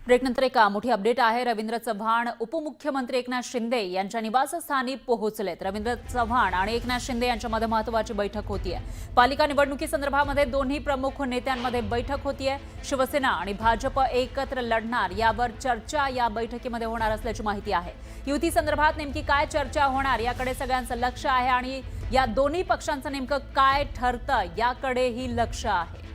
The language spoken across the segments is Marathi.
ब्रेकनंतर एक मोठी अपडेट आहे। रवींद्र चव्हाण उपमुख्यमंत्री एकनाथ शिंदे यांच्या निवासस्थानी पोहोचलेत। रवींद्र चव्हाण आणि एकनाथ शिंदे यांच्यामध्ये महत्त्वाची बैठक होतीये। पालिका निवडणुकीसंदर्भामध्ये दोन्ही प्रमुख नेत्यांमध्ये बैठक होतीये। शिवसेना आणि भाजप एकत्र लढणार यावर चर्चा या बैठकीमध्ये होणार असल्याची माहिती आहे। युती संदर्भात नेमकी काय चर्चा होणार याकडे सगळ्यांचं लक्ष आहे आणि या दोन्ही पक्षांचं नेमकं काय ठरतं याकडेही लक्ष आहे।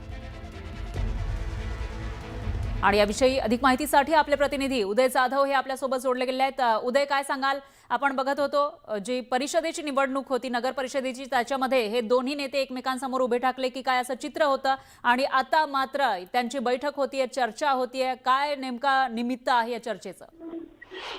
आणि याविषयी अधिक माहितीसाठी आपले प्रतिनिधी उदय जाधव हे आपल्या सोबत जोडले गेले आहेत। उदय, काय सांगाल? आपण बघत होतो जी परिषदेची निवडणूक होती, नगर परिषदेची, त्याच्यामध्ये हे दोन्ही नेते एकमेकांसमोर उभे ठाकले की काय असं चित्र होतं आणि आता मात्र त्यांची बैठक होतीये, चर्चा होतीये। काय नेमका निमित्त आहे या चर्चेचं?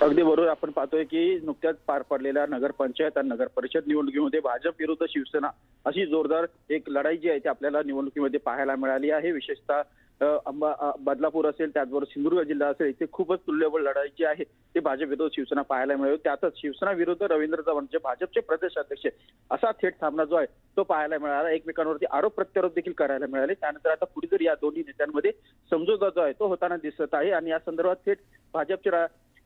अगदी बरोबर। आपण पाहतोय की नुकत्याच पार पडलेल्या नगरपंचायत आणि नगर परिषद निवडणुकीमध्ये भाजप विरुद्ध शिवसेना अशी जोरदार एक लढाई जी आहे ती आपल्याला निवडणुकीमध्ये पाहायला मिळाली आहे। विशेषतः बदलापूर असेल, त्याचबरोबर सिंधुदुर्ग जिल्हा असेल, इथे खूपच तुल्यबळ लढाई जी आहे ती भाजप विरुद्ध शिवसेना पाहायला मिळाली। त्यातच शिवसेना विरुद्ध रवींद्र चव्हाण जे भाजपचे प्रदेश अध्यक्ष असा थेट सामना जो आहे तो पाहायला मिळाला। एकमेकांवरती आरोप प्रत्यारोप देखील करायला मिळाले। त्यानंतर आता पुढे जर या दोन्ही नेत्यांमध्ये समझोता जो आहे तो होताना दिसत आहे आणि या संदर्भात थेट भाजपचे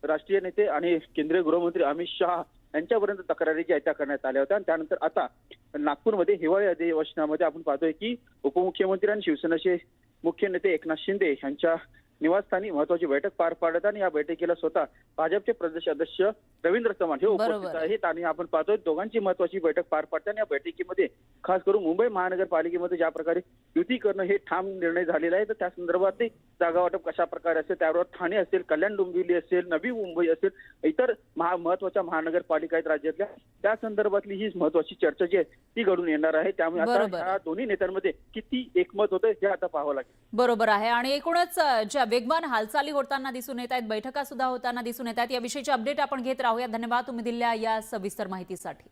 राष्ट्रीय नेते आणि केंद्रीय गृहमंत्री अमित शहा यांच्यापर्यंत तक्रारी ज्या त्या करण्यात आल्या होत्या। त्यानंतर आता नागपूरमध्ये हिवाळी अधिवेशनामध्ये आपण पाहतोय की उपमुख्यमंत्री आणि शिवसेनेचे मुख्य नेते एकनाथ शिंदे यांच्या निवासस्थानी महत्वाची बैठक पार पाडत आणि या बैठकीला स्वतः भाजपचे प्रदेश अध्यक्ष रवींद्र चव्हाण हे उपस्थित आहेत आणि आपण पाहतोय दोघांची महत्वाची बैठक पार पाडताना या बैठकीमध्ये खास करून मुंबई महानगरपालिकेमध्ये ज्या प्रकारे युती करणं हे ठाम निर्णय झालेला आहे, तर त्या संदर्भात जागा वाटप कशा प्रकारे असेल, त्यावर ठाणे असेल, कल्याण डोंबिवली असेल, नवी मुंबई असेल, इतर महत्वाच्या महानगरपालिका आहेत राज्यातल्या, त्या संदर्भातली ही महत्वाची चर्चा जी आहे ती घडून येणार आहे। त्यामुळे आता या दोन्ही नेत्यांमध्ये किती एकमत होतं हे आता पाहावं लागेल। बरोबर आहे। आणि एकूणच ज्या वेगवान हालचाली होताना दिसून येत आहेत, बैठका सुद्धा होताना दिसून येत आहेत, याविषयीची अपडेट आपण घेत राहूया। धन्यवाद तुम्ही दिलेल्या या सविस्तर माहितीसाठी।